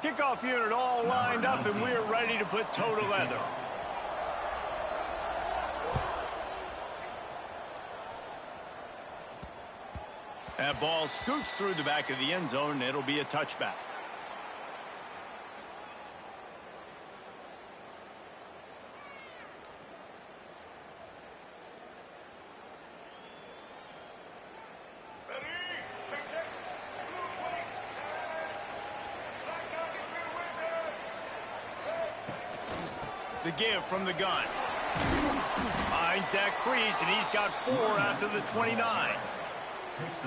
Kickoff unit all lined up, and we're ready to put toe to leather. That ball scoots through the back of the end zone, and it'll be a touchback. The give from the gun. Finds that crease, and he's got 4 after the 29.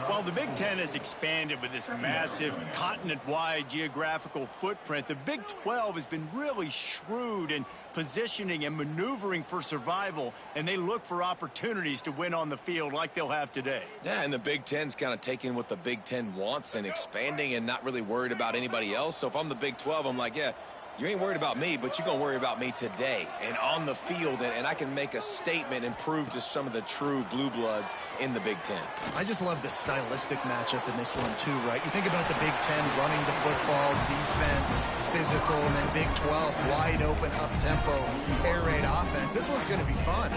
Well, the Big Ten has expanded with this massive continent-wide geographical footprint. The Big 12 has been really shrewd in positioning and maneuvering for survival, and they look for opportunities to win on the field like they'll have today. Yeah, and the Big Ten's kind of taking what the Big Ten wants and expanding and not really worried about anybody else. So if I'm the Big 12, I'm like, yeah, you ain't worried about me, but you're going to worry about me today and on the field, and I can make a statement and prove to some of the true blue bloods in the Big Ten. I just love the stylistic matchup in this one, too, right? You think about the Big Ten running the football, defense, physical, and then Big 12, wide open, up-tempo, air raid offense. This one's going to be fun.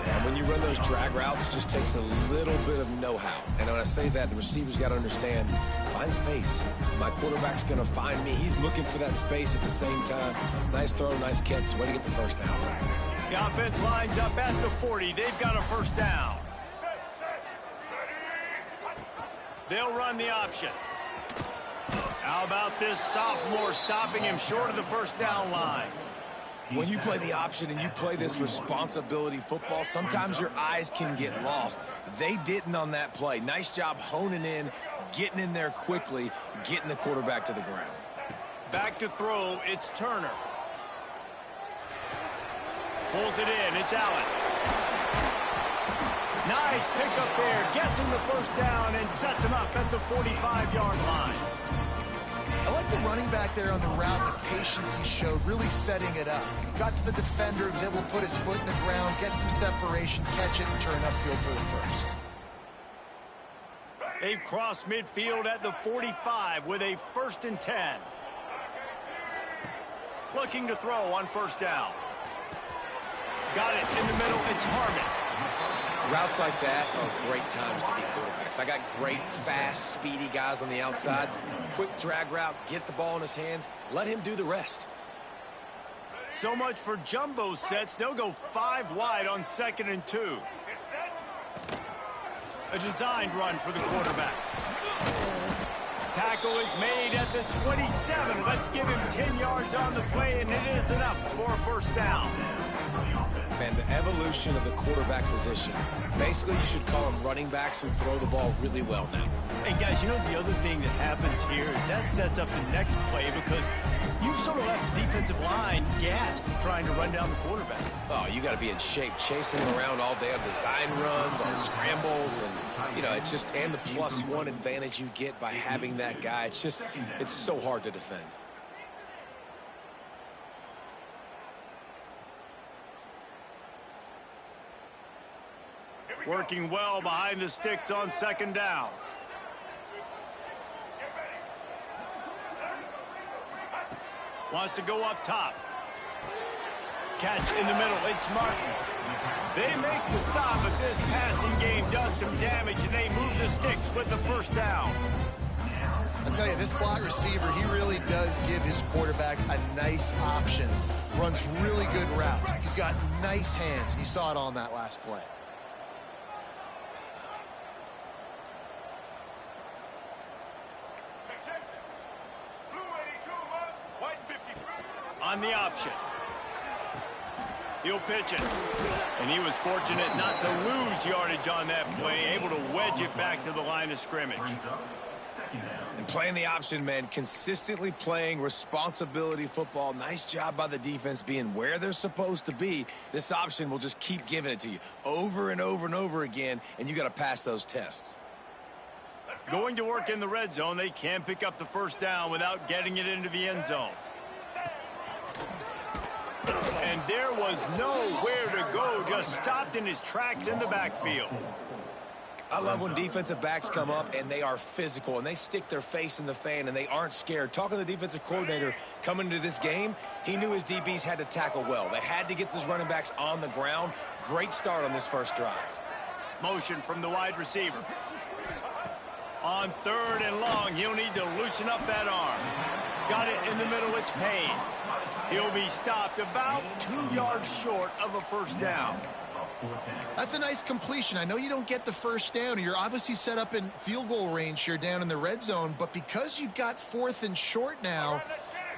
And when you run those drag routes, it just takes a little bit of know-how. And when I say that, the receivers got to understand, find space. My quarterback's going to find me. He's looking for that space at the same time. Nice throw, nice catch. Way to get the first down. The offense lines up at the 40. They've got a first down. They'll run the option. How about this sophomore stopping him short of the first down line? When you play the option and you play this responsibility football, sometimes your eyes can get lost. They didn't on that play. Nice job honing in, getting in there quickly, getting the quarterback to the ground. Back to throw, it's Turner. Pulls it in, it's Allen. Nice pickup there, gets him the first down and sets him up at the 45-yard line. I like the running back there on the route, the patience he showed, really setting it up. Got to the defender, was able to put his foot in the ground, get some separation, catch it, and turn upfield for the first. They've crossed midfield at the 45 with a 1st and 10. Looking to throw on first down. Got it in the middle, it's Harmon. Routes like that are great times to be quarterbacks. I got great, fast, speedy guys on the outside. Quick drag route, get the ball in his hands, let him do the rest. So much for jumbo sets. They'll go 5 wide on 2nd and 2. A designed run for the quarterback. Tackle is made at the 27. Let's give him 10 yards on the play, and it is enough for a first down. Man, the evolution of the quarterback position. Basically, you should call them running backs who throw the ball really well now. Hey, guys, you know the other thing that happens here is that sets up the next play because you sort of left the defensive line gassed trying to run down the quarterback. Oh, you got to be in shape, chasing him around all day on design runs, on scrambles, and, you know, it's just, and the +1 advantage you get by having that guy. It's just, it's so hard to defend. Working well behind the sticks on 2nd down. Wants to go up top. Catch in the middle. It's Martin. They make the stop, but this passing game does some damage, and they move the sticks with the first down. I'll tell you, this slot receiver, he really does give his quarterback a nice option. Runs really good routes. He's got nice hands, and you saw it on that last play. On the option. He'll pitch it. And he was fortunate not to lose yardage on that play, able to wedge it back to the line of scrimmage. And playing the option, man, consistently playing responsibility football. Nice job by the defense being where they're supposed to be. This option will just keep giving it to you over and over and over again, and you got to pass those tests. Going to work in the red zone, they can't pick up the first down without getting it into the end zone. And there was nowhere to go, just stopped in his tracks in the backfield. I love when defensive backs come up and they are physical and they stick their face in the fan and they aren't scared. Talking to the defensive coordinator coming into this game, he knew his DBs had to tackle well. They had to get those running backs on the ground. Great start on this first drive. Motion from the wide receiver. On 3rd and long, he'll need to loosen up that arm. Got it in the middle, it's Payne. He'll be stopped about 2 yards short of a first down. That's a nice completion. I know you don't get the first down. You're obviously set up in field goal range here down in the red zone, but because you've got 4th and short now,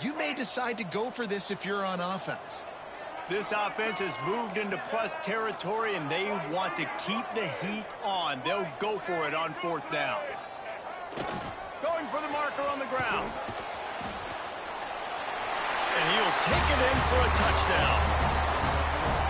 you may decide to go for this if you're on offense. This offense has moved into plus territory, and they want to keep the heat on. They'll go for it on 4th down. Going for the marker on the ground. And he'll take it in for a touchdown.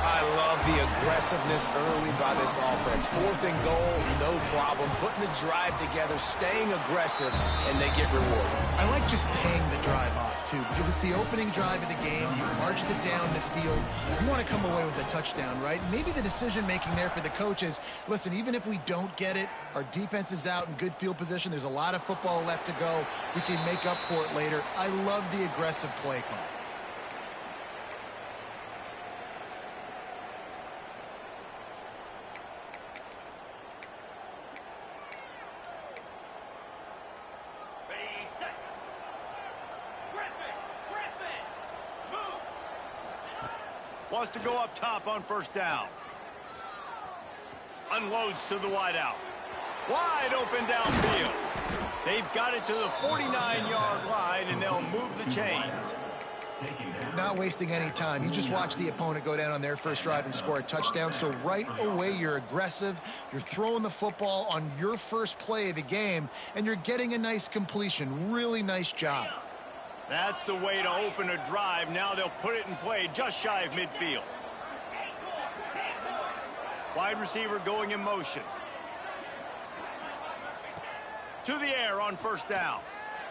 I love the aggressiveness early by this offense. 4th and goal, no problem. Putting the drive together, staying aggressive, and they get rewarded. I like just paying the drive off, too, because it's the opening drive of the game. You marched it down the field. You want to come away with a touchdown, right? Maybe the decision-making there for the coaches, listen, even if we don't get it, our defense is out in good field position. There's a lot of football left to go. We can make up for it later. I love the aggressive play call. Wants to go up top on 1st down. Unloads to the wideout. Wide open downfield. They've got it to the 49-yard line, and they'll move the chains. Not wasting any time. You just watch the opponent go down on their first drive and score a touchdown. So right away, you're aggressive. You're throwing the football on your first play of the game, and you're getting a nice completion. Really nice job. That's the way to open a drive. Now they'll put it in play just shy of midfield. Wide receiver going in motion. To the air on 1st down.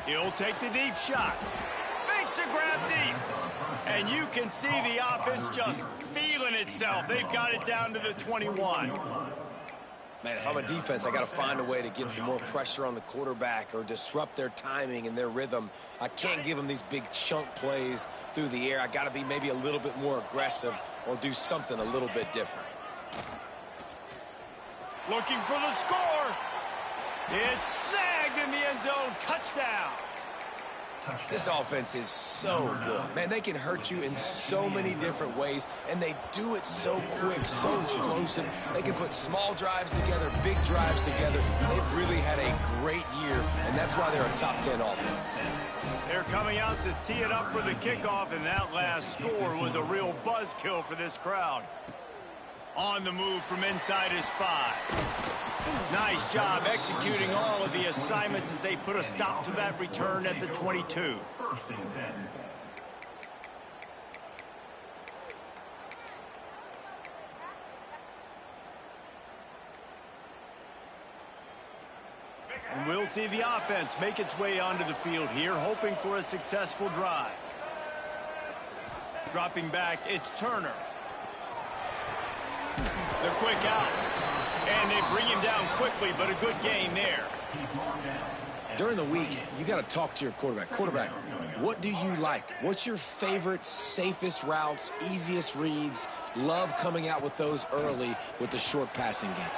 He'll take the deep shot. Makes a grab deep. And you can see the offense just feeling itself. They've got it down to the 21. Man, if I'm a defense, I got to find a way to get some more pressure on the quarterback or disrupt their timing and their rhythm. I can't give them these big chunk plays through the air. I got to be maybe a little bit more aggressive or do something a little bit different. Looking for the score. It's snagged in the end zone. Touchdown. This offense is so good. Man, they can hurt you in so many different ways, and they do it so quick, so explosive. They can put small drives together, big drives together. They've really had a great year, and that's why they're a top 10 offense. They're coming out to tee it up for the kickoff, and that last score was a real buzzkill for this crowd. On the move from inside his 5. Nice job executing all of the assignments as they put a stop to that return at the 22. And we'll see the offense make its way onto the field here, hoping for a successful drive. Dropping back, it's Turner. The quick out. And they bring him down quickly, but a good gain there. During the week, you got to talk to your quarterback. Quarterback, what do you like? What's your favorite, safest routes, easiest reads? Love coming out with those early with the short passing game.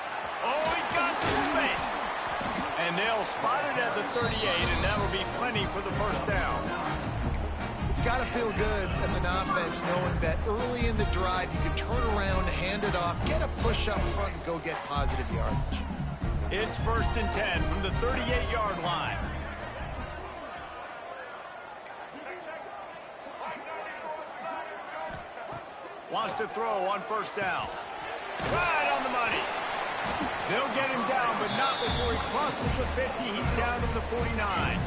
Oh, he's got some space. And they'll spot it at the 38, and that'll be plenty for the first down. It's got to feel good as an offense knowing that early in the drive you can turn around, hand it off, get a push up front, and go get positive yardage. It's 1st and 10 from the 38-yard line. Wants to throw on 1st down. Right on the money. They'll get him down, but not before he crosses the 50. He's down to the 49.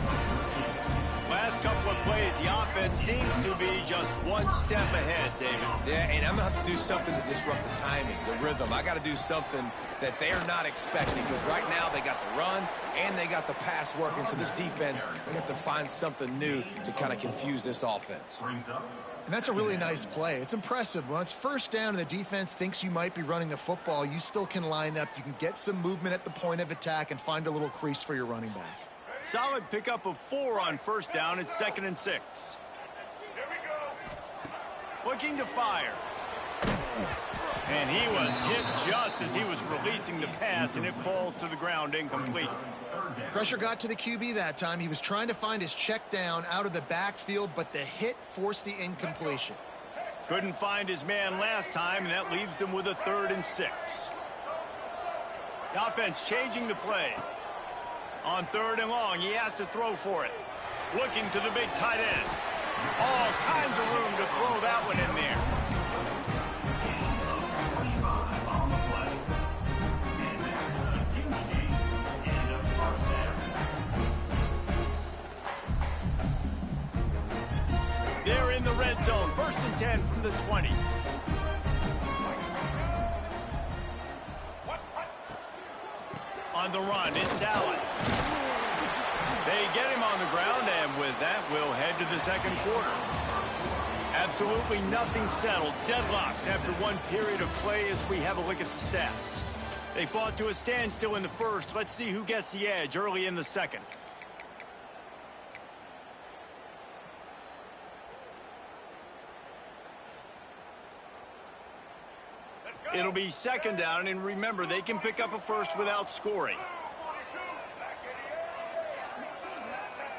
Last last couple of plays, the offense seems to be just one step ahead, David. Yeah, and I'm going to have to do something to disrupt the timing, the rhythm. I got to do something that they're not expecting, because right now they got the run and they got the pass working. So this defense, they have to find something new to kind of confuse this offense. And that's a really nice play. It's impressive. When it's first down and the defense thinks you might be running the football, you still can line up. You can get some movement at the point of attack and find a little crease for your running back. Solid pickup of 4 on first down. It's 2nd and 6. Looking to fire. And he was hit just as he was releasing the pass, and it falls to the ground incomplete. Pressure got to the QB that time. He was trying to find his check down out of the backfield, but the hit forced the incompletion. Couldn't find his man last time, and that leaves him with a 3rd and 6. The offense changing the play. On 3rd and long, he has to throw for it. Looking to the big tight end. All kinds of room to throw that one in there. They're in the red zone. 1st and 10 from the 20. On the run, it's Allen. They get him on the ground, and with that, we'll head to the 2nd quarter. Absolutely nothing settled. Deadlocked after one period of play as we have a look at the stats. They fought to a standstill in the 1st. Let's see who gets the edge early in the 2nd. It'll be 2nd down, and remember, they can pick up a 1st without scoring.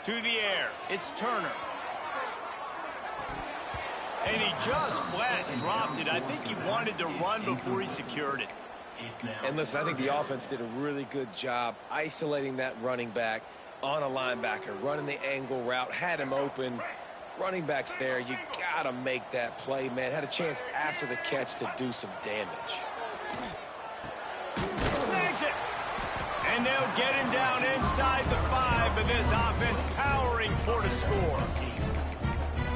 To the air, it's Turner. And he just flat dropped it. I think he wanted to run before he secured it. And listen, I think the offense did a really good job isolating that running back on a linebacker, running the angle route, had him open. Running backs there, you gotta make that play, man. Had a chance after the catch to do some damage. Snags it. And they'll get him down inside the 5, but this offense powering toward a score.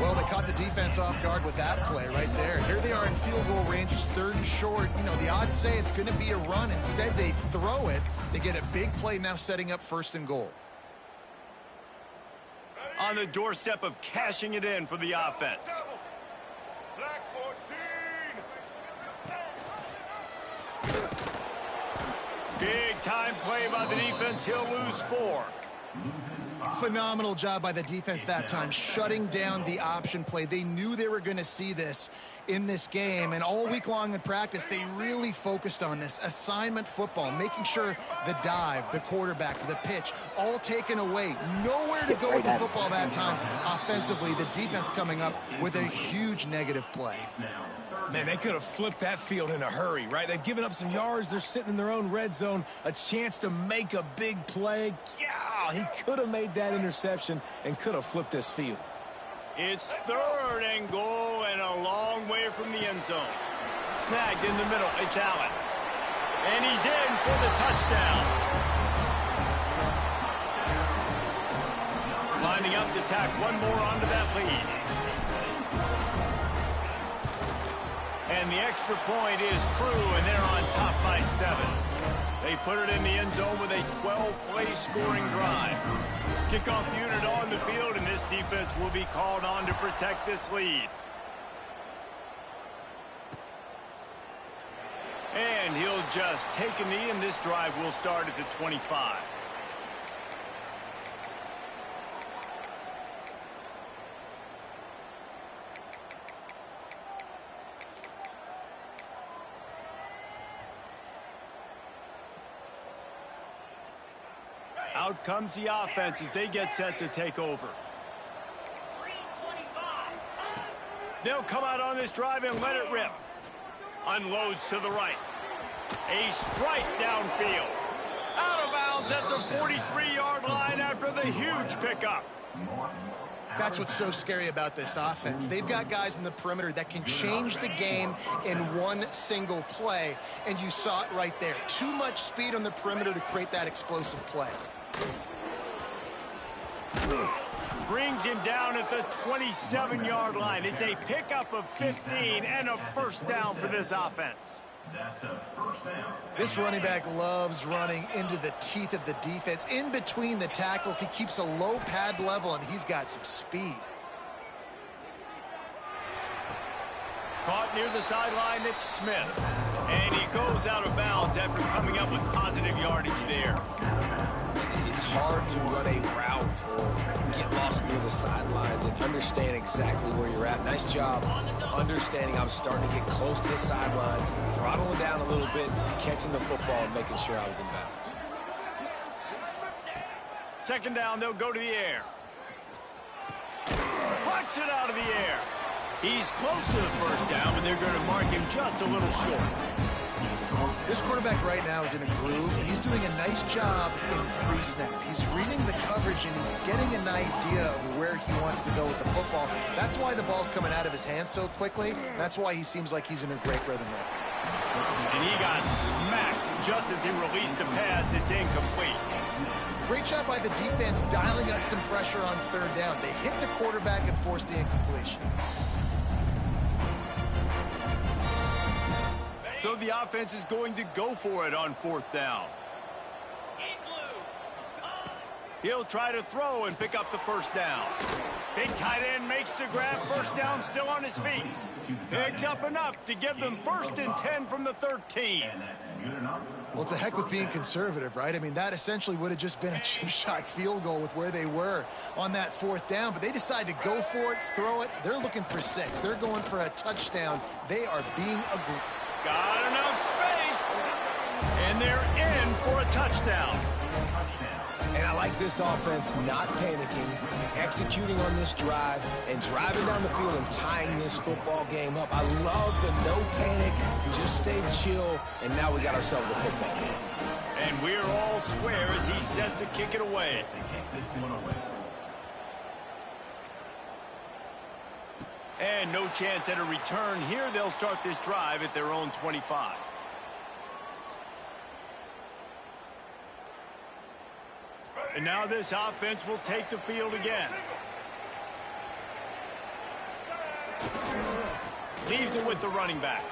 Well, they caught the defense off guard with that play right there. Here they are in field goal range. It's 3rd and short. You know, the odds say it's going to be a run. Instead, they throw it. They get a big play now setting up 1st and goal. On the doorstep of cashing it in for the offense. Big time play by the defense. He'll lose 4. Phenomenal job by the defense that time, shutting down the option play. They knew they were going to see this in this game, and all week long in practice, they really focused on this assignment football, making sure the dive, the quarterback, the pitch, all taken away. Nowhere to go with the football that time. Offensively, the defense coming up with a huge negative play. Man, they could have flipped that field in a hurry, right? They've given up some yards. They're sitting in their own red zone. A chance to make a big play. Yeah, he could have made that interception and could have flipped this field. It's 3rd and goal and a long way from the end zone. Snagged in the middle. It's Allen. And he's in for the touchdown. Lining up to tack one more onto that lead. And the extra point is true, and they're on top by 7. They put it in the end zone with a 12-play scoring drive. Kickoff unit on the field, and this defense will be called on to protect this lead. And he'll just take a knee, and this drive will start at the 25. Out comes the offense as they get set to take over. They'll come out on this drive and let it rip. Unloads to the right. A strike downfield. Out of bounds at the 43-yard line after the huge pickup. That's what's so scary about this offense. They've got guys in the perimeter that can change the game in one single play, and you saw it right there. Too much speed on the perimeter to create that explosive play. brings him down at the 27-yard line. It's a pickup of 15 and a first down for this offense. That's a first down. This running back loves running into the teeth of the defense. In between the tackles, he keeps a low pad level, and he's got some speed. Caught near the sideline, it's Smith. And he goes out of bounds after coming up with positive yardage there. It's hard to run a route or get lost near the sidelines and understand exactly where you're at. Nice job understanding I was starting to get close to the sidelines, throttling down a little bit, catching the football and making sure I was in bounds. Second down, they'll go to the air. Plucks it out of the air. He's close to the first down, but they're going to mark him just a little short. This quarterback right now is in a groove, and he's doing a nice job in pre-snap. He's reading the coverage, and he's getting an idea of where he wants to go with the football. That's why the ball's coming out of his hands so quickly. That's why he seems like he's in a great rhythm right now. And he got smacked just as he released the pass. It's incomplete. Great job by the defense dialing up some pressure on third down. They hit the quarterback and forced the incompletion. So the offense is going to go for it on fourth down. He'll try to throw and pick up the first down. Big tight end makes the grab. First down, still on his feet. Picks up enough to give them 1st and 10 from the 13. Well, it's a heck with being conservative, right? I mean, that essentially would have just been a chip-shot field goal with where they were on that fourth down, but they decide to go for it, throw it. They're looking for 6. They're going for a touchdown. They are being aggressive. Got enough space, and they're in for a touchdown. And I like this offense not panicking, executing on this drive, and driving down the field and tying this football game up. I love the no panic, just stay chill, and now we got ourselves a football game. And we're all square as he's set to kick it away. And no chance at a return here. They'll start this drive at their own 25. And now this offense will take the field again. Leaves it with the running back.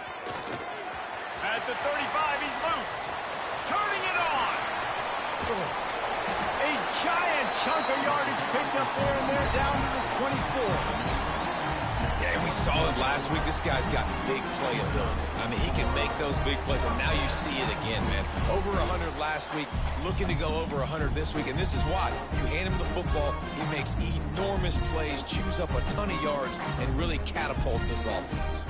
At the 35, he's loose. Turning it on. A giant chunk of yardage picked up there, and they're down to the 24. Yeah, and we saw it last week. This guy's got big playability. I mean, he can make those big plays, and now you see it again, man. Over 100 last week, looking to go over 100 this week, and this is why. You hand him the football, he makes enormous plays, chews up a ton of yards, and really catapults this offense.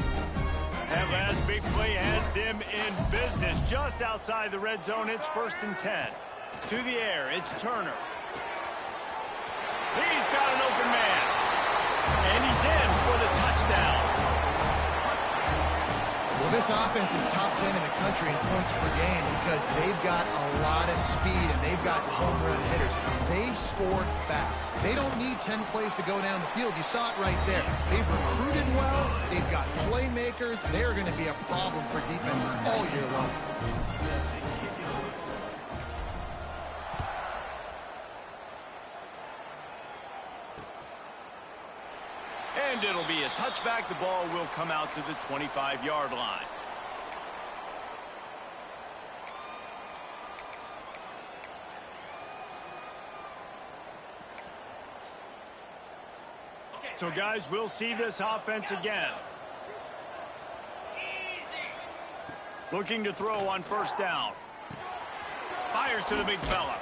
That last big play has them in business. Just outside the red zone, it's 1st and 10. To the air, it's Turner. He's got an open man. And he's in for the touchdown. Well, this offense is top 10 in the country in points per game because they've got a lot of speed and they've got home run hitters. They score fast. They don't need 10 plays to go down the field. You saw it right there. They've recruited well. They've got playmakers. They're going to be a problem for defenses all year long. And it'll be a touchback. The ball will come out to the 25-yard line. So, guys, we'll see this offense again. Looking to throw on first down. Fires to the big fella.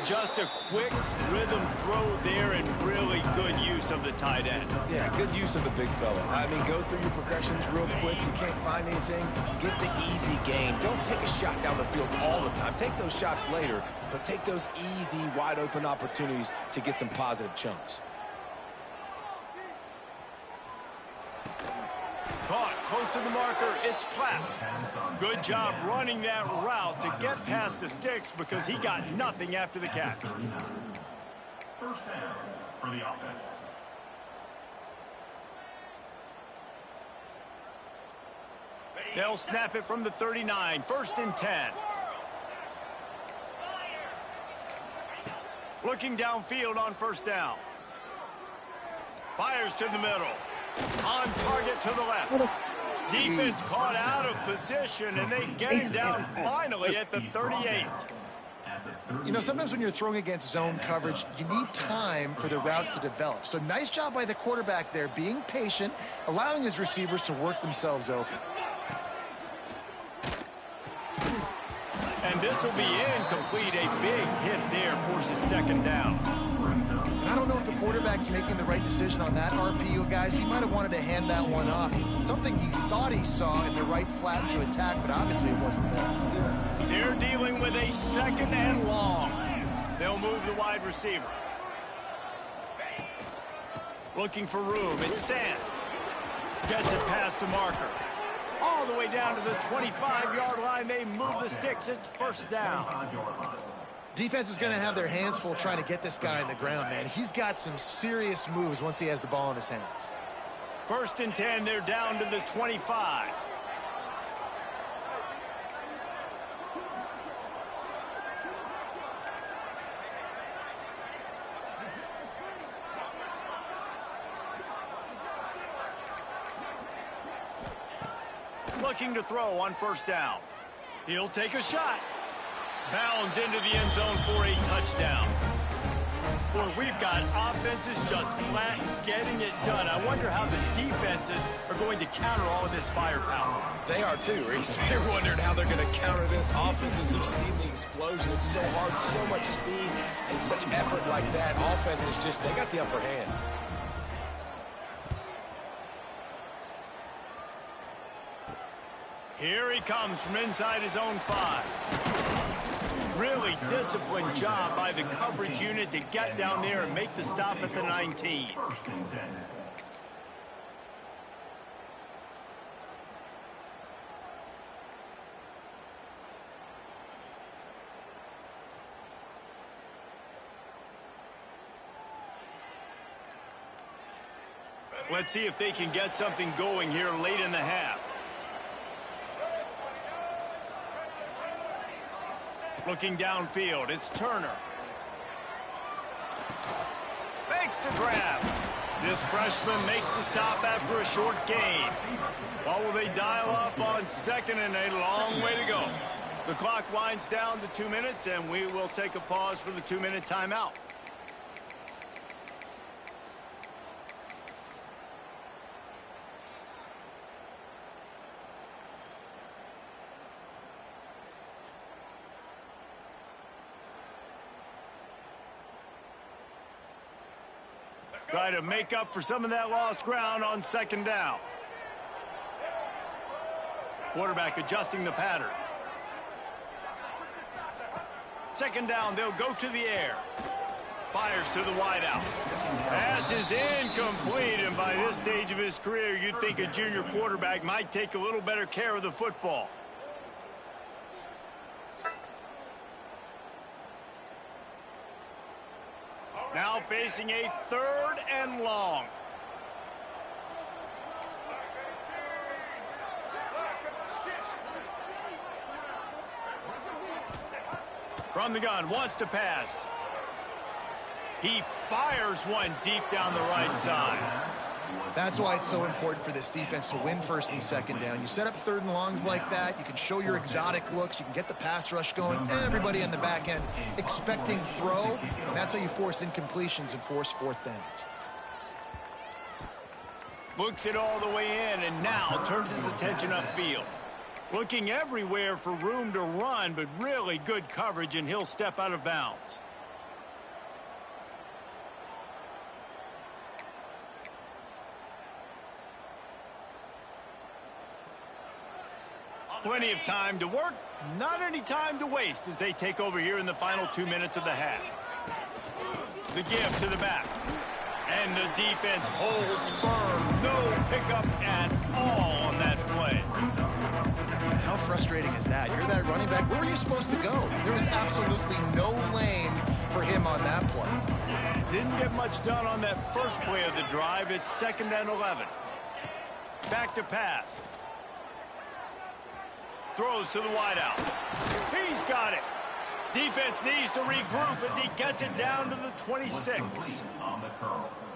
Just a quick rhythm throw there and really good use of the tight end. Yeah, good use of the big fella. I mean, go through your progressions real quick. You can't find anything. Get the easy gain. Don't take a shot down the field all the time. Take those shots later, but take those easy, wide-open opportunities to get some positive chunks. Caught close to the marker. It's Platt. Good job running that route to get past the sticks because he got nothing after the catch. First down for the offense. They'll snap it from the 39. 1st and 10. Looking downfield on first down. Fires to the middle. On target to the left. Defense caught out of position, and they get him down finally at the 38. You know, sometimes when you're throwing against zone coverage, you need time for the routes to develop. So nice job by the quarterback there, being patient, allowing his receivers to work themselves open. And this will be incomplete. A big hit there forces second down. I don't know if the quarterback's making the right decision on that RPO, guys. He might have wanted to hand that one off. Something he thought he saw in the right flat to attack, but obviously it wasn't there. They're dealing with a second and long. They'll move the wide receiver. Looking for room. It's Sands. Gets it past the marker. All the way down to the 25-yard line. They move the sticks. It's first down. Defense is going to have their hands full trying to get this guy on the ground, man. He's got some serious moves once he has the ball in his hands. First and 10, they're down to the 25. Looking to throw on first down. He'll take a shot. Bounds into the end zone for a touchdown. Boy, we've got offenses just flat getting it done. I wonder how the defenses are going to counter all of this firepower. They are too, Reese. They're wondering how they're going to counter this. Offenses have seen the explosion. It's so hard, so much speed, and such effort like that. Offenses just, they got the upper hand. Here he comes from inside his own 5. Really disciplined job by the coverage unit to get down there and make the stop at the 19. Let's see if they can get something going here late in the half. Looking downfield, it's Turner. Makes the grab. This freshman makes the stop after a short gain. Well, will they dial up on second and a long way to go? The clock winds down to 2 minutes, and we will take a pause for the 2-minute timeout. Try to make up for some of that lost ground on second down. Quarterback adjusting the pattern. Second down, they'll go to the air. Fires to the wideout. Pass is incomplete, and by this stage of his career, you'd think a junior quarterback might take a little better care of the football. Now facing a 3rd and long. From the gun, wants to pass. He fires one deep down the right side. That's why it's so important for this defense to win first and second down. You set up 3rd and longs like that, you can show your exotic looks, you can get the pass rush going, everybody on the back end expecting throw, and that's how you force incompletions and force 4th downs. Looks it all the way in, and now turns his attention upfield. Looking everywhere for room to run, but really good coverage, and he'll step out of bounds. Plenty of time to work, not any time to waste as they take over here in the final 2 minutes of the half. The give to the back. And the defense holds firm. No pickup at all on that play. How frustrating is that? You're that running back. Where were you supposed to go? There was absolutely no lane for him on that play. Didn't get much done on that first play of the drive. It's 2nd and 11. Back to pass. Throws to the wideout. He's got it. Defense needs to regroup as he gets it down to the 26.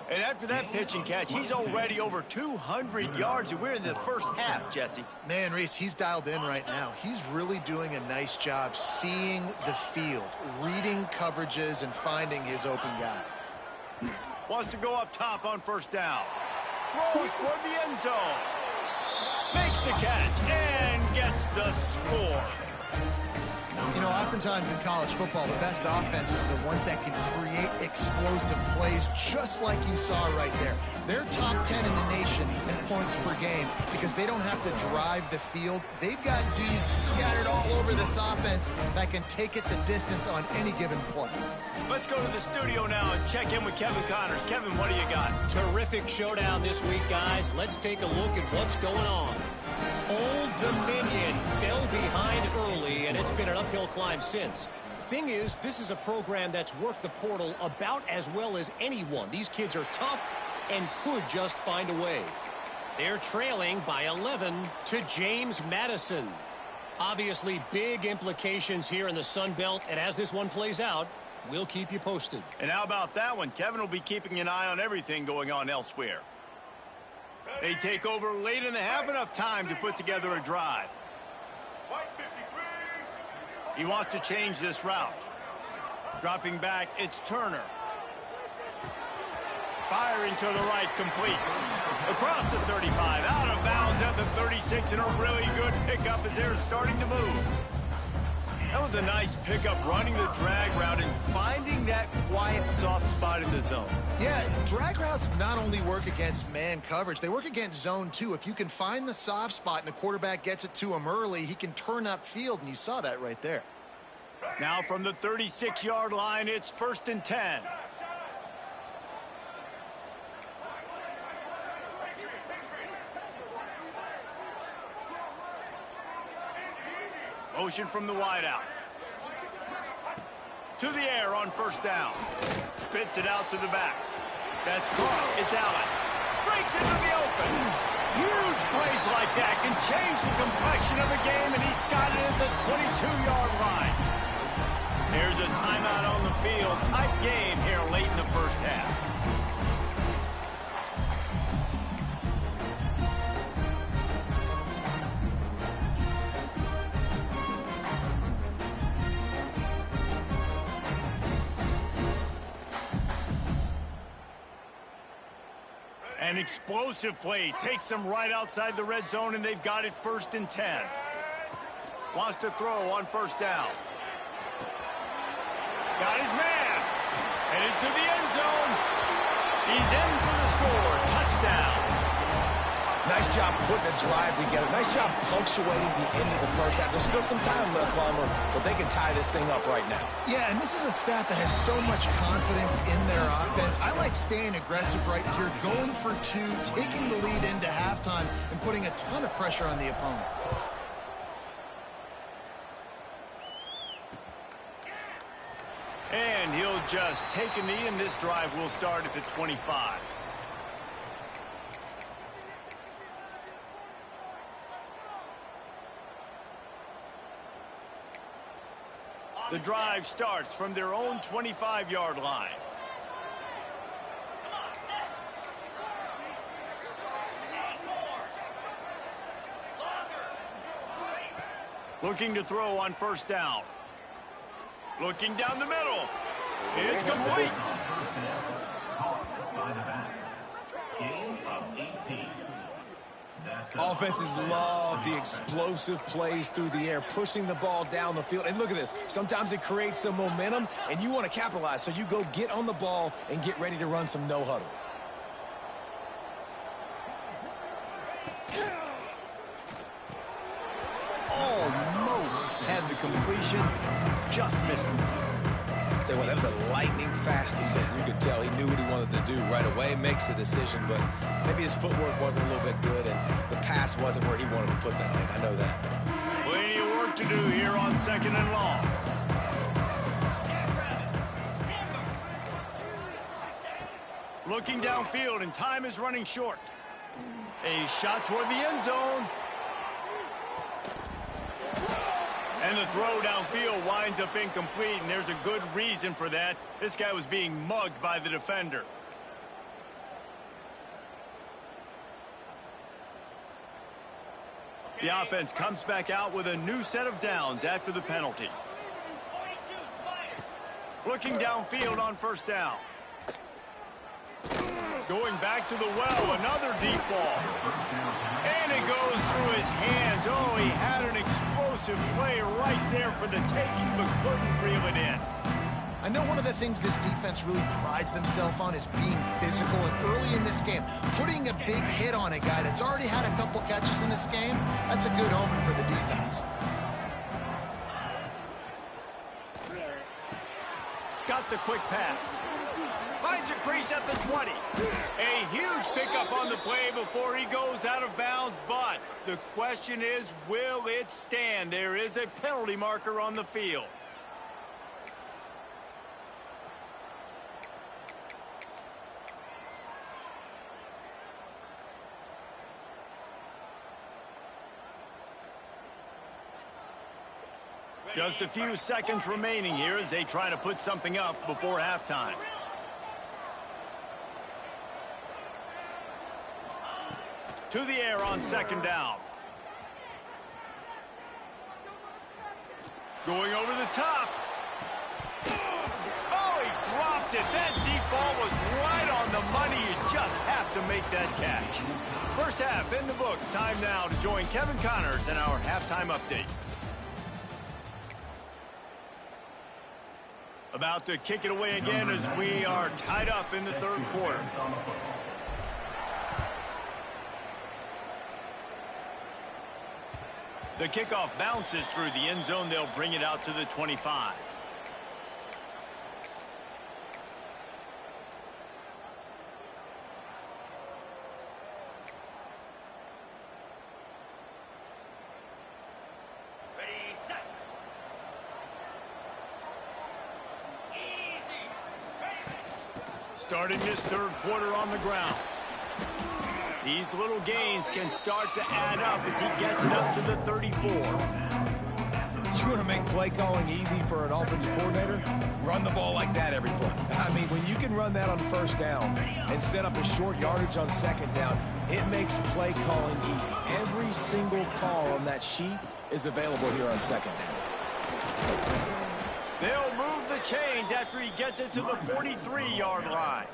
And after that pitch and catch, he's already over 200 yards, and we're in the first half, Jesse. Man, Reese, he's dialed in right now. He's really doing a nice job seeing the field, reading coverages, and finding his open guy. Wants to go up top on first down. Throws toward the end zone. Makes the catch and gets the score. You know, oftentimes in college football, the best offenses are the ones that can create explosive plays, just like you saw right there. They're top 10 in the nation in points per game because they don't have to drive the field. They've got dudes scattered all over this offense that can take it the distance on any given play. Let's go to the studio now and check in with Kevin Connors. Kevin, what do you got? Terrific showdown this week, guys. Let's take a look at what's going on. Old Dominion fell behind early, and it's been an uphill climb since. Thing is, this is a program that's worked the portal about as well as anyone. These kids are tough and could just find a way. They're trailing by 11 to James Madison. Obviously, big implications here in the Sun Belt, and as this one plays out, we'll keep you posted. And how about that one? Kevin will be keeping an eye on everything going on elsewhere. They take over late in the half, enough time to put together a drive. He wants to change this route. Dropping back, it's Turner. Firing to the right, complete. Across the 35, out of bounds at the 36, and a really good pickup as they're starting to move. That was a nice pickup, running the drag route and finding that quiet, soft spot in the zone. Yeah, drag routes not only work against man coverage, they work against zone too. If you can find the soft spot and the quarterback gets it to him early, he can turn upfield, and you saw that right there. Now from the 36-yard line, it's 1st and 10. Motion from the wideout. To the air on first down. Spits it out to the back. That's caught. It's Allen. Breaks into the open. Huge plays like that can change the complexion of a game, and he's got it at the 22-yard line. There's a timeout on the field. Tight game here late in the first half. An explosive play takes them right outside the red zone, and they've got it 1st and 10. Wants to throw on first down. Got his man. Headed to the end zone. He's in for the score. Touchdown. Nice job putting a drive together. Nice job punctuating the end of the first half. There's still some time left, Palmer, but they can tie this thing up right now. Yeah, and this is a staff that has so much confidence in their offense. I like staying aggressive right here, going for two, taking the lead into halftime, and putting a ton of pressure on the opponent. And he'll just take a knee, and this drive will start at the 25. The drive starts from their own 25-yard line. Looking to throw on first down. Looking down the middle. It's complete. Offenses love the explosive plays through the air, pushing the ball down the field. And look at this. Sometimes it creates some momentum, and you want to capitalize. So you go get on the ball and get ready to run some no-huddle. Almost had the completion. Just missed him. Tell you what, that was a lightning-fast decision. You could tell he knew what he wanted to do right away, makes the decision, but maybe his footwork wasn't a little bit good, and the pass wasn't where he wanted to put that thing. I know that. Plenty of work to do here on 2nd and long. Looking downfield, and time is running short. A shot toward the end zone. And the throw downfield winds up incomplete, and there's a good reason for that. This guy was being mugged by the defender. The offense comes back out with a new set of downs after the penalty. Looking downfield on first down. Going back to the well, another deep ball. And it goes through his hands. Oh, he had an explosive play right there for the taking, but couldn't reel it in. I know one of the things this defense really prides themselves on is being physical, and early in this game, putting a big hit on a guy that's already had a couple catches in this game, that's a good omen for the defense. Got the quick pass. Finds a crease at the 20. A huge pickup on the play before he goes out of bounds, but the question is, will it stand? There is a penalty marker on the field. Just a few seconds remaining here as they try to put something up before halftime. To the air on second down. Going over the top. Oh, he dropped it. That deep ball was right on the money. You just have to make that catch. First half in the books. Time now to join Kevin Connors in our halftime update. About to kick it away again as we are tied up in the third quarter. The kickoff bounces through the end zone. They'll bring it out to the 25. Starting this third quarter on the ground. These little gains can start to add up as he gets it up to the 34. You want to make play calling easy for an offensive coordinator? Run the ball like that every play. I mean, when you can run that on first down and set up a short yardage on second down, it makes play calling easy. Every single call on that sheet is available here on second down. They'll move the chains after he gets it to the 43-yard line.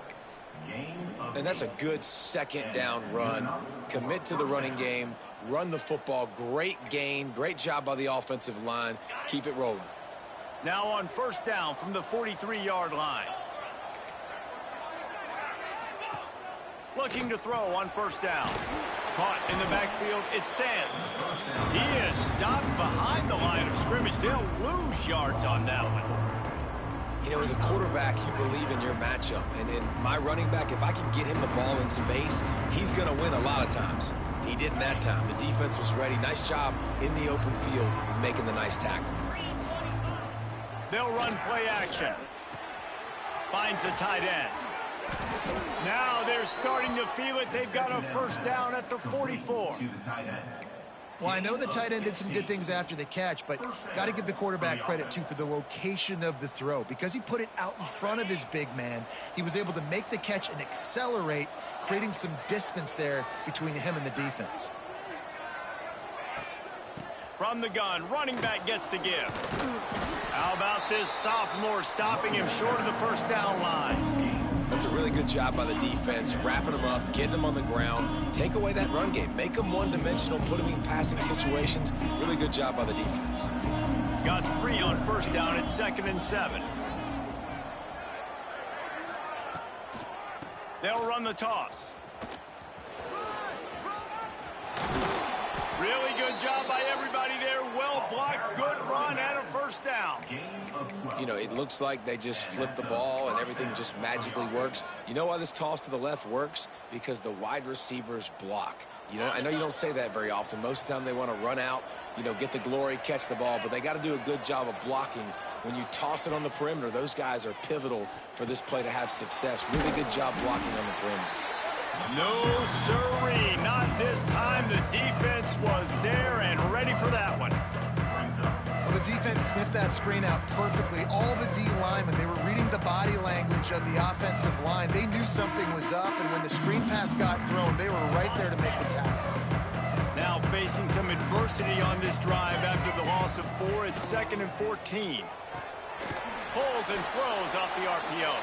And that's a good second down run. Commit to the running game. Run the football. Great gain. Great job by the offensive line. Keep it rolling. Now on first down from the 43-yard line. Looking to throw on first down. Caught in the backfield, it's Sands. He is stopped behind the line of scrimmage. They'll lose yards on that one. You know, as a quarterback, you believe in your matchup. And in my running back, if I can get him the ball in space, he's going to win a lot of times. He didn't that time. The defense was ready. Nice job in the open field making the nice tackle. They'll run play action. Finds the tight end. Now they're starting to feel it. They've got a first down at the 44. Well, I know the tight end did some good things after the catch, but got to give the quarterback credit, too, for the location of the throw. Because he put it out in front of his big man, he was able to make the catch and accelerate, creating some distance there between him and the defense. From the gun, running back gets to give. How about this sophomore stopping him short of the first down line? That's a really good job by the defense, wrapping them up, getting them on the ground. Take away that run game. Make them one-dimensional, put them in passing situations. Really good job by the defense. Got 3 on first down at 2nd and 7. They'll run the toss. Really good job by everybody there. Well blocked, good run, and a first down. You know, it looks like they just flip the ball and everything just magically works. You know why this toss to the left works? Because the wide receivers block. You know, I know you don't say that very often. Most of the time they want to run out, you know, get the glory, catch the ball, but they got to do a good job of blocking. When you toss it on the perimeter, those guys are pivotal for this play to have success. Really good job blocking on the perimeter. No, sirree, not this time. The defense was there and ready for that one. Well, the defense sniffed that screen out perfectly. All the D linemen, they were reading the body language of the offensive line. They knew something was up, and when the screen pass got thrown, they were right there to make the tackle. Now facing some adversity on this drive after the loss of 4. It's 2nd and 14. Pulls and throws off the RPO.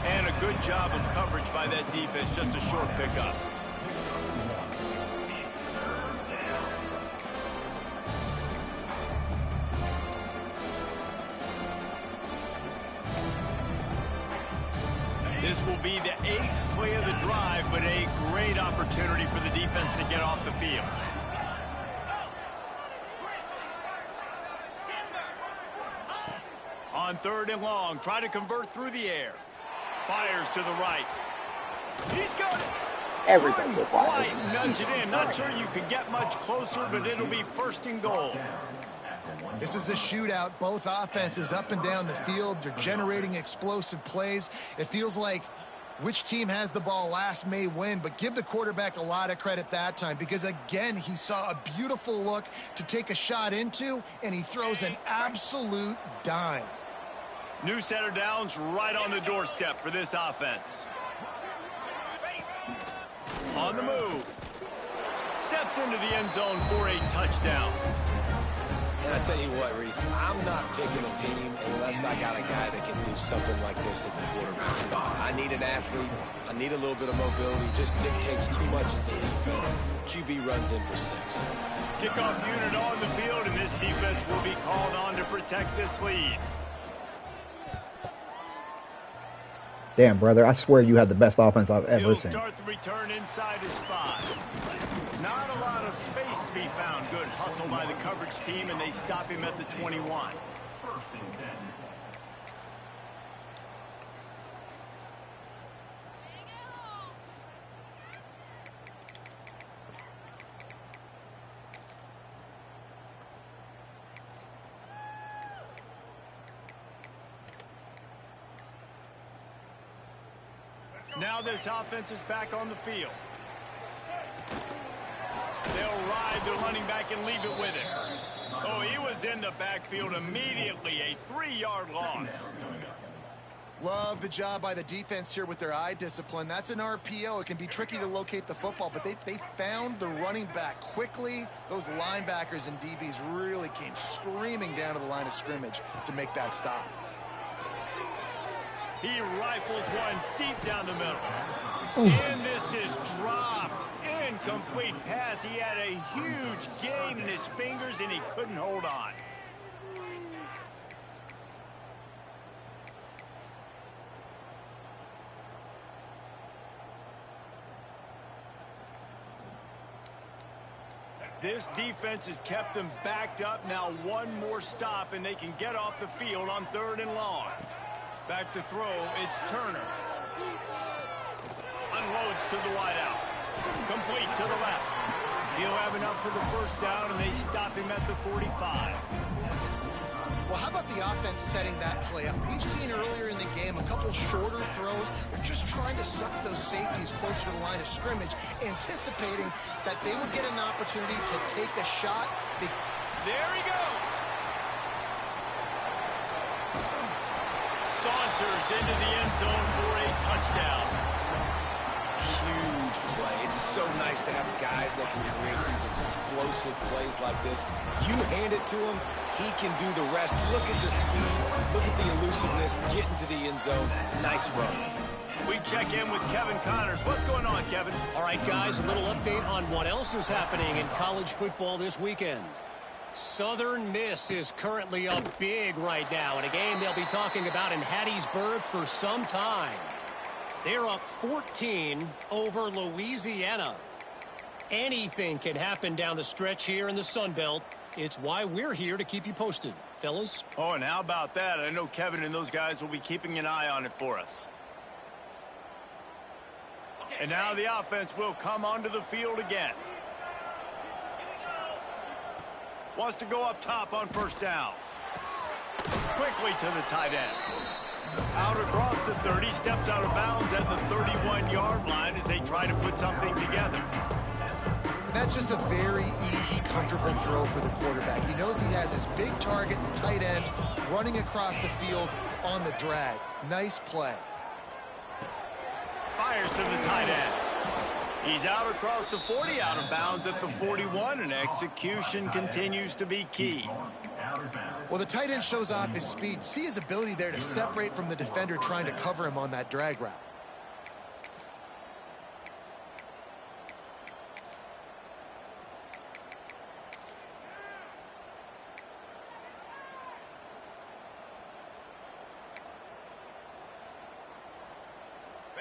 And a good job of coverage by that defense, just a short pickup. This will be the 8th play of the drive, but a great opportunity for the defense to get off the field. On 3rd and long, try to convert through the air. Fires to the right. He's got it. Everybody will fire. Quite nudge it in. Not sure you could get much closer, but it'll be 1st and goal. This is a shootout. Both offenses up and down the field. They're generating explosive plays. It feels like which team has the ball last may win, but give the quarterback a lot of credit that time because, again, he saw a beautiful look to take a shot into, and he throws an absolute dime. New set of downs right on the doorstep for this offense. On the move. Steps into the end zone for a touchdown. And I tell you what, Reese, I'm not picking a team unless I got a guy that can do something like this at the quarterback spot. I need an athlete. I need a little bit of mobility. Just dictates too much as the defense. QB runs in for 6. Kickoff unit on the field, and this defense will be called on to protect this lead. Damn, brother, I swear you have the best offense I've ever He'll seen. start the return inside his 5. Not a lot of space to be found. Good hustle by the coverage team, and they stop him at the 21. 1st and 10. Now this offense is back on the field. They'll ride the running back and leave it with him. Oh, he was in the backfield immediately. A 3-yard loss. Love the job by the defense here with their eye discipline. That's an RPO. It can be tricky to locate the football, but they found the running back quickly. Those linebackers and DBs really came screaming down to the line of scrimmage to make that stop. He rifles one deep down the middle. And this is dropped. Incomplete pass. He had a huge gain in his fingers, and he couldn't hold on. This defense has kept them backed up. Now one more stop, and they can get off the field on 3rd and long. Back to throw, it's Turner. Unloads to the wideout. Complete to the left. He'll have enough for the 1st down, and they stop him at the 45. Well, how about the offense setting that play up? We've seen earlier in the game a couple shorter throws. They're just trying to suck those safeties closer to the line of scrimmage, anticipating that they would get an opportunity to take a shot. There he goes. Saunters into the end zone for a touchdown. Huge play. It's so nice to have guys that can create these explosive plays like this. You hand it to him, he can do the rest. Look at the speed. Look at the elusiveness. Get into the end zone. Nice run. We check in with Kevin Connors. What's going on, Kevin? All right, guys, a little update on what else is happening in college football this weekend. Southern Miss is currently up big right now in a game they'll be talking about in Hattiesburg for some time. They're up 14 over Louisiana. Anything can happen down the stretch here in the Sun Belt. It's why we're here to keep you posted, fellas. Oh, and how about that? I know Kevin and those guys will be keeping an eye on it for us. And now the offense will come onto the field again. Wants to go up top on 1st down. Quickly to the tight end. Out across the 30, steps out of bounds at the 31-yard line as they try to put something together. That's just a very easy, comfortable throw for the quarterback. He knows he has his big target, the tight end, running across the field on the drag. Nice play. Fires to the tight end. He's out across the 40, out of bounds at the 41, and execution continues to be key. Well, the tight end shows off his speed. See his ability there to separate from the defender trying to cover him on that drag route.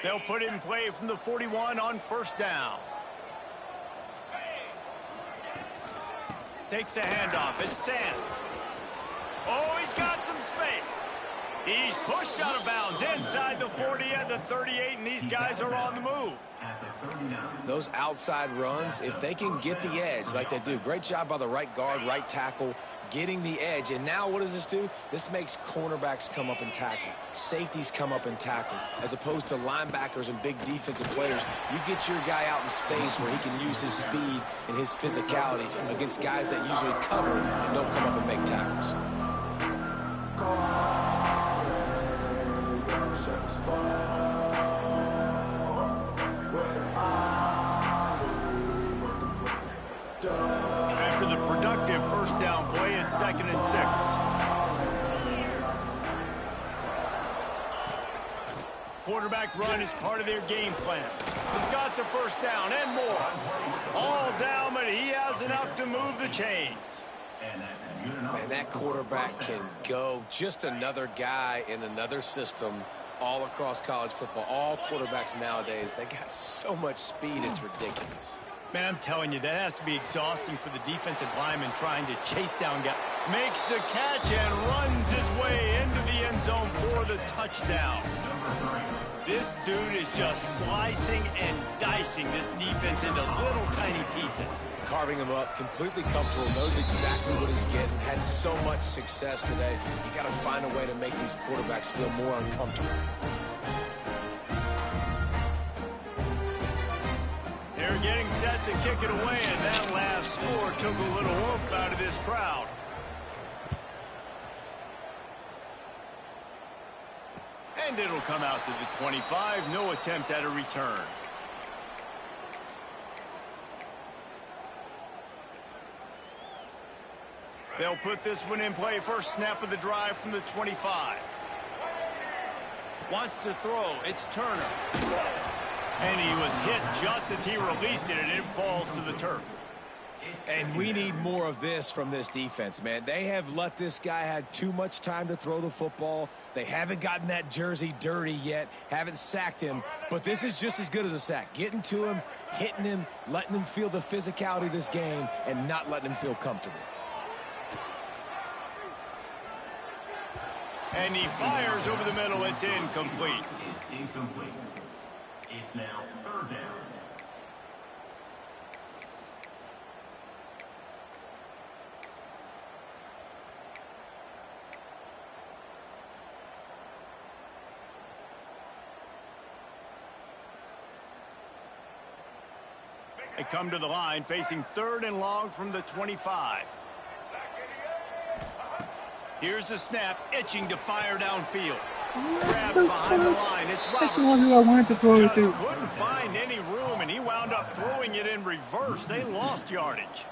They'll put it in play from the 41 on first down. Takes the handoff. It's Sands. Oh, he's got some space. He's pushed out of bounds inside the 40 at the 38, and these guys are on the move. Those outside runs, if they can get the edge like they do, great job by the right guard, right tackle, getting the edge. And now what does this do? This makes cornerbacks come up and tackle. Safeties come up and tackle. As opposed to linebackers and big defensive players, you get your guy out in space where he can use his speed and his physicality against guys that usually cover and don't come up and make tackles. After the productive first down play, it's 2nd and 6. Quarterback run is part of their game plan. He's got the first down and more. All down, but he has enough to move the chains. Man, that quarterback can go. Just another guy in another system all across college football. All quarterbacks nowadays, they got so much speed, it's ridiculous. Man, I'm telling you, that has to be exhausting for the defensive lineman trying to chase down guys. Makes the catch and runs his way into the end zone for the touchdown. This dude is just slicing and dicing this defense into little tiny pieces. Carving him up, completely comfortable, knows exactly what he's getting, had so much success today. You got to find a way to make these quarterbacks feel more uncomfortable. They're getting set to kick it away, and that last score took a little oomph out of this crowd. And it'll come out to the 25. No attempt at a return. They'll put this one in play. First snap of the drive from the 25. Wants to throw. It's Turner. And he was hit just as he released it, and it falls to the turf. And we need more of this from this defense, man. They have let this guy have too much time to throw the football. They haven't gotten that jersey dirty yet, haven't sacked him. But this is just as good as a sack. Getting to him, hitting him, letting him feel the physicality of this game, and not letting him feel comfortable. And he fires over the middle. It's incomplete. It's incomplete. It's now 3rd down. They come to the line facing 3rd and long from the 25. Here's the snap, itching to fire downfield. Grabbed behind the line. It's Roberts. That's the one who I wanted to throw it to. Just couldn't find any room, and he wound up throwing it in reverse. They lost yardage.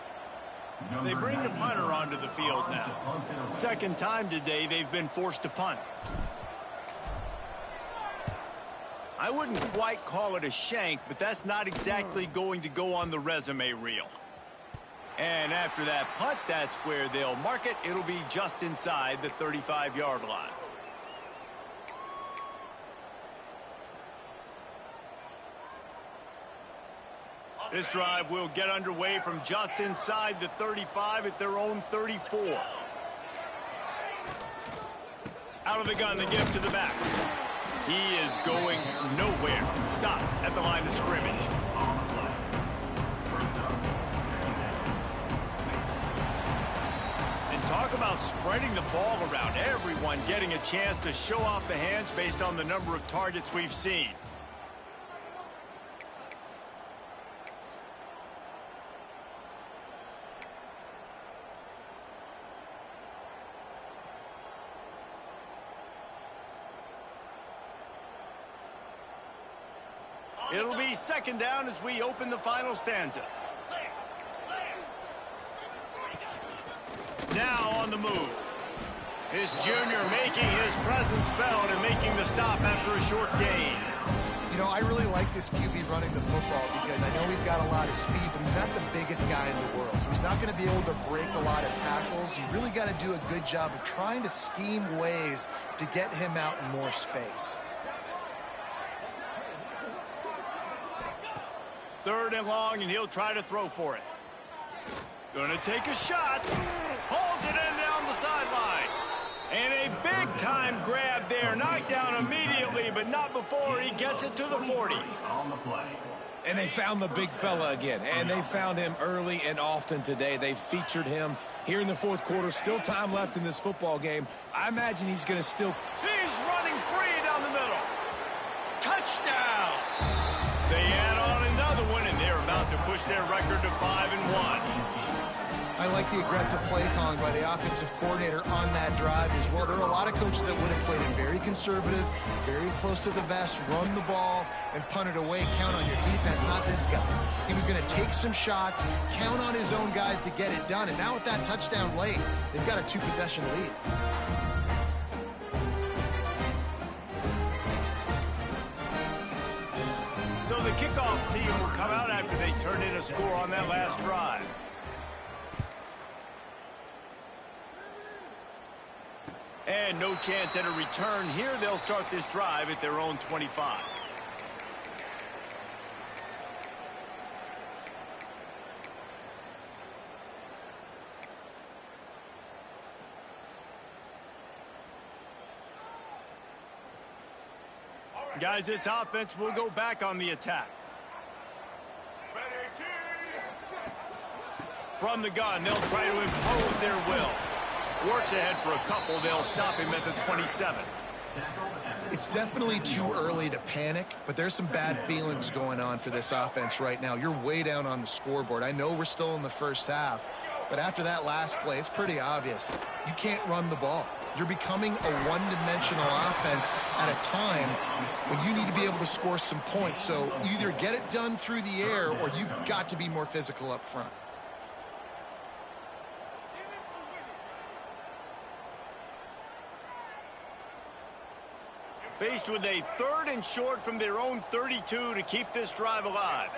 They bring the punter onto the field now. 2nd time today they've been forced to punt. I wouldn't quite call it a shank, but that's not exactly going to go on the resume reel. And after that punt, that's where they'll mark it. It'll be just inside the 35-yard line. This drive will get underway from just inside the 35 at their own 34. Out of the gun, the give to the back. He is going nowhere. Stop at the line of scrimmage. And talk about spreading the ball around. Everyone getting a chance to show off the hands based on the number of targets we've seen. It'll be second down as we open the final stanza. Now on the move. His junior making his presence felt and making the stop after a short gain. You know, I really like this QB running the football because I know he's got a lot of speed, but he's not the biggest guy in the world. So he's not going to be able to break a lot of tackles. You really got to do a good job of trying to scheme ways to get him out in more space. Third and long, and he'll try to throw for it. Gonna take a shot. Pulls it in down the sideline. And a big-time grab there. Knocked down immediately, but not before he gets it to the 40. And they found the big fella again. And they found him early and often today. They featured him here in the fourth quarter. Still time left in this football game. I imagine he's going to still... He's running free down the middle. Touchdown. They add on another one, and they're about to push their record to 5-1. I like the aggressive play calling by the offensive coordinator on that drive as well. There are a lot of coaches that would have played it very conservative, very close to the vest, run the ball, and punt it away. Count on your defense, not this guy. He was going to take some shots, count on his own guys to get it done. And now with that touchdown late, they've got a 2-possession lead. So the kickoff team will come out after they turn in a score on that last drive. And no chance at a return here. They'll start this drive at their own 25. Guys, this offense will go back on the attack. From the gun, they'll try to impose their will. Works ahead for a couple. They'll stop him at the 27. It's definitely too early to panic, but there's some bad feelings going on for this offense right now. You're way down on the scoreboard. I know we're still in the first half, but after that last play, it's pretty obvious. You can't run the ball. You're becoming a one-dimensional offense at a time when you need to be able to score some points. So either get it done through the air or you've got to be more physical up front. Faced with a third and short from their own 32 to keep this drive alive.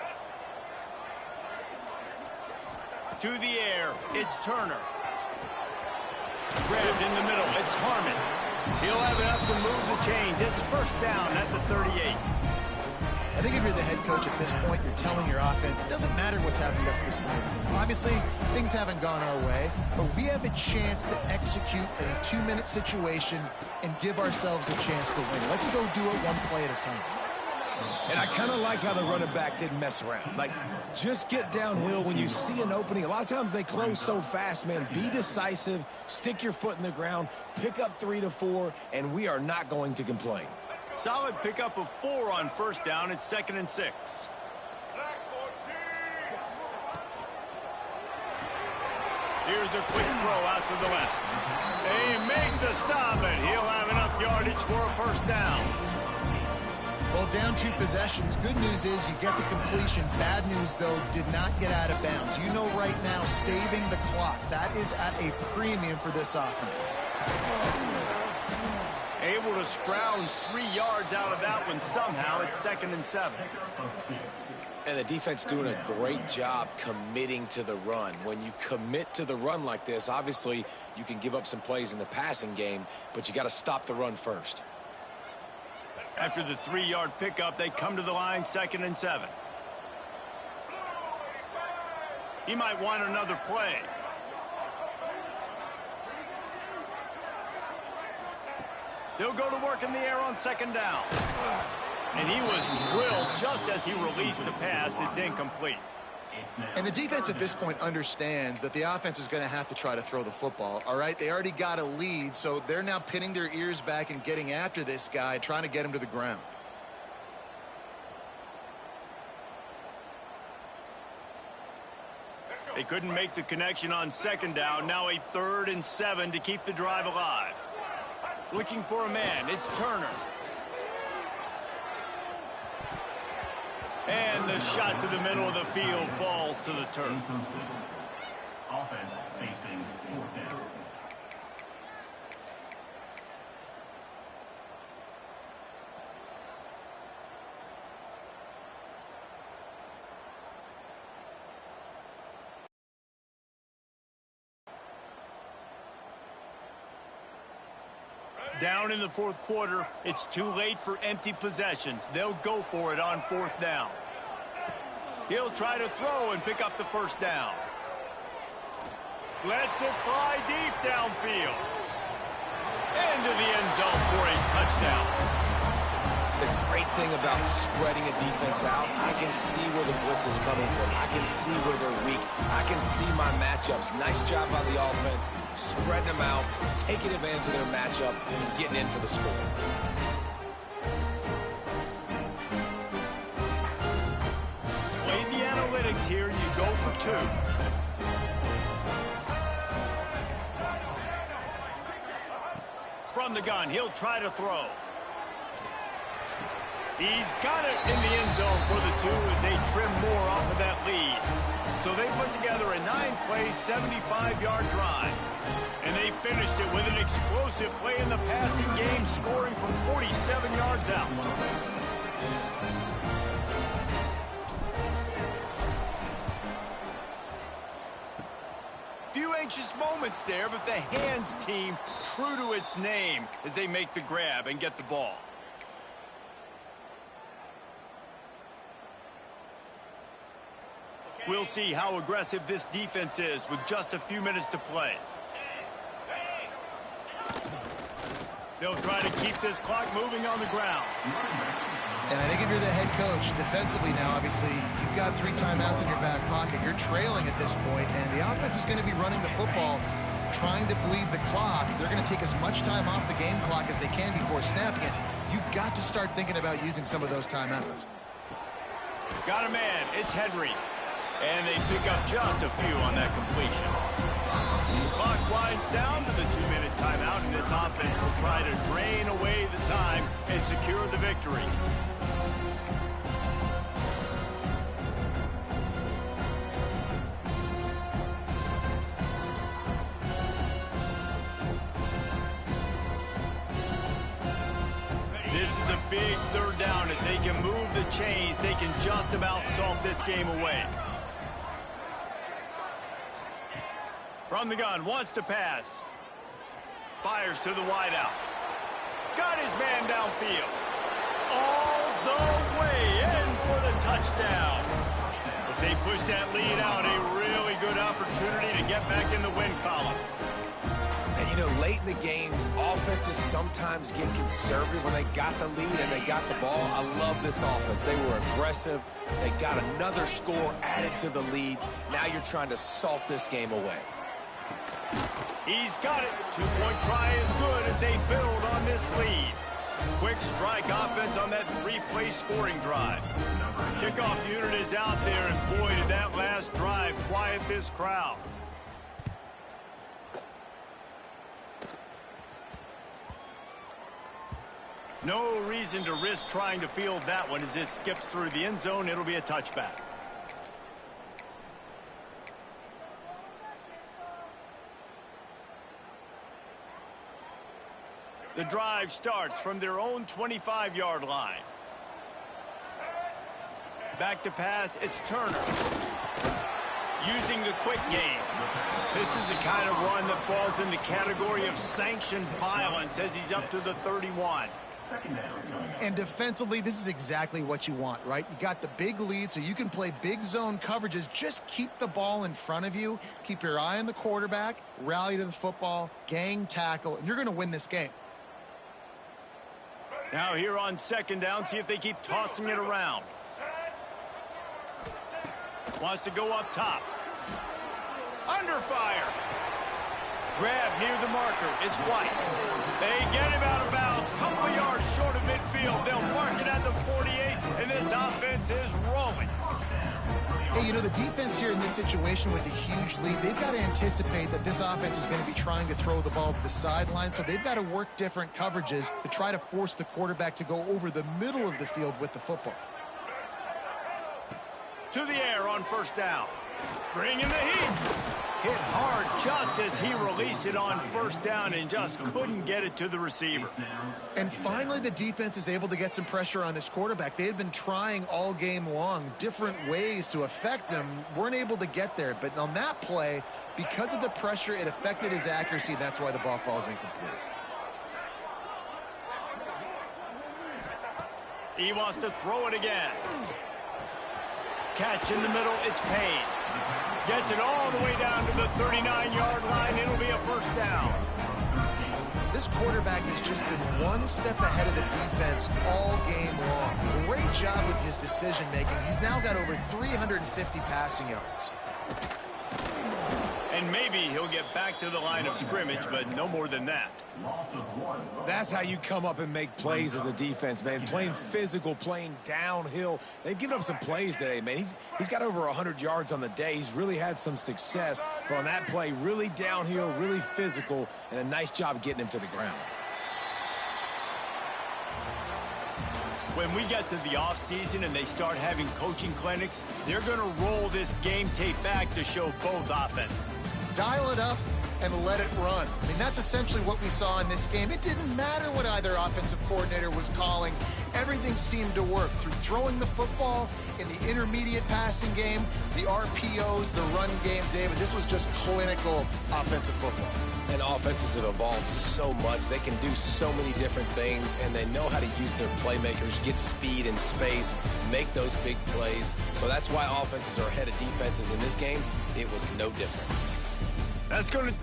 To the air, it's Turner. Grabbed in the middle, it's Harmon. He'll have enough to move the chains. It's first down at the 38. I think if you're the head coach at this point, you're telling your offense, it doesn't matter what's happened up to this point. Obviously, things haven't gone our way, but we have a chance to execute in a 2-minute situation and give ourselves a chance to win. Let's go do it one play at a time. And I kind of like how the running back didn't mess around. Like, just get downhill when you see an opening. A lot of times they close so fast, man. Be decisive, stick your foot in the ground, pick up 3 to 4, and we are not going to complain. Solid pickup of 4 on first down. It's 2nd and 6. Here's a quick throw out to the left. They make the stop, and he'll have enough yardage for a first down. Well, down 2 possessions. Good news is you get the completion. Bad news, though, did not get out of bounds. You know right now, saving the clock. That is at a premium for this offense. Able to scrounge 3 yards out of that one somehow. It's 2nd and 7. And the defense doing a great job committing to the run. When you commit to the run like this, obviously you can give up some plays in the passing game, but you got to stop the run first. After the 3-yard pickup, they come to the line, 2nd and 7. He might want another play. He'll go to work in the air on 2nd down. And he was drilled just as he released the pass. It's incomplete. And the defense at this point understands that the offense is going to have to try to throw the football, all right? They already got a lead, so they're now pinning their ears back and getting after this guy, trying to get him to the ground. They couldn't make the connection on 2nd down. Now a 3rd and 7 to keep the drive alive. Looking for a man. It's Turner. And the shot to the middle of the field falls to the turf. Offense facing fourth down. Down in the fourth quarter, it's too late for empty possessions. They'll go for it on fourth down. He'll try to throw and pick up the first down. Lets it fly deep downfield. Into the end zone for a touchdown. The great thing about spreading a defense out, I can see where the blitz is coming from. I can see where they're weak. I can see my matchups. Nice job by the offense, spreading them out, taking advantage of their matchup, and getting in for the score. Play the analytics here. You go for two. From the gun, he'll try to throw. He's got it in the end zone for the two as they trim more off of that lead. So they put together a 9-play, 75-yard drive. And they finished it with an explosive play in the passing game, scoring from 47 yards out. Few anxious moments there, but the hands team true to its name as they make the grab and get the ball. We'll see how aggressive this defense is with just a few minutes to play. They'll try to keep this clock moving on the ground. And I think if you're the head coach, defensively now, obviously, you've got 3 timeouts in your back pocket. You're trailing at this point, and the offense is going to be running the football, trying to bleed the clock. They're going to take as much time off the game clock as they can before snapping it. You've got to start thinking about using some of those timeouts. Got a man. It's Henry. And they pick up just a few on that completion. The clock winds down to the 2-minute timeout, and this offense will try to drain away the time and secure the victory. This is a big third down. If they can move the chains, they can just about solve this game away. From the gun, wants to pass. Fires to the wideout. Got his man downfield. All the way in for the touchdown. As they push that lead out, a really good opportunity to get back in the win column. And, you know, late in the games, offenses sometimes get conservative when they got the lead and they got the ball. I love this offense. They were aggressive. They got another score added to the lead. Now you're trying to salt this game away. He's got it. 2-point try is good as they build on this lead. Quick strike offense on that 3-play scoring drive. The kickoff unit is out there, and boy, did that last drive quiet this crowd. No reason to risk trying to field that one as it skips through the end zone. It'll be a touchback. The drive starts from their own 25-yard line. Back to pass, it's Turner. Using the quick game. This is the kind of run that falls in the category of sanctioned violence as he's up to the 31. And defensively, this is exactly what you want, right? You got the big lead, so you can play big zone coverages. Just keep the ball in front of you. Keep your eye on the quarterback. Rally to the football. Gang tackle. And you're going to win this game. Now here on second down, see if they keep tossing it around. Wants to go up top. Under fire. Grab near the marker. It's White. They get him out of bounds. Couple of yards short of midfield. They'll mark it at the 48, and this offense is rolling. Hey, you know, the defense here in this situation with a huge lead, they've got to anticipate that this offense is going to be trying to throw the ball to the sideline, so they've got to work different coverages to try to force the quarterback to go over the middle of the field with the football. to the air on first down. Bringing the heat. Hit hard just as he released it on first down and just couldn't get it to the receiver. And finally, the defense is able to get some pressure on this quarterback. They had been trying all game long different ways to affect him, weren't able to get there. But on that play, because of the pressure, it affected his accuracy. That's why the ball falls incomplete. He wants to throw it again. Catch in the middle, it's Payne. Gets it all the way down to the 39-yard line. It'll be a first down. This quarterback has just been one step ahead of the defense all game long. Great job with his decision-making. He's now got over 350 passing yards. And maybe he'll get back to the line of scrimmage, but no more than that. That's how you come up and make plays as a defense, man. Playing physical, playing downhill. They've given up some plays today, man. He's got over 100 yards on the day. He's really had some success. But on that play, really downhill, really physical, and a nice job getting him to the ground. When we get to the offseason and they start having coaching clinics, they're going to roll this game tape back to show both offenses. Dial it up and let it run. I mean, that's essentially what we saw in this game. It didn't matter what either offensive coordinator was calling. Everything seemed to work through throwing the football in the intermediate passing game, the RPOs, the run game. David, this was just clinical offensive football. And offenses have evolved so much. They can do so many different things, and they know how to use their playmakers, get speed and space, make those big plays. So that's why offenses are ahead of defenses in this game. It was no different. That's going to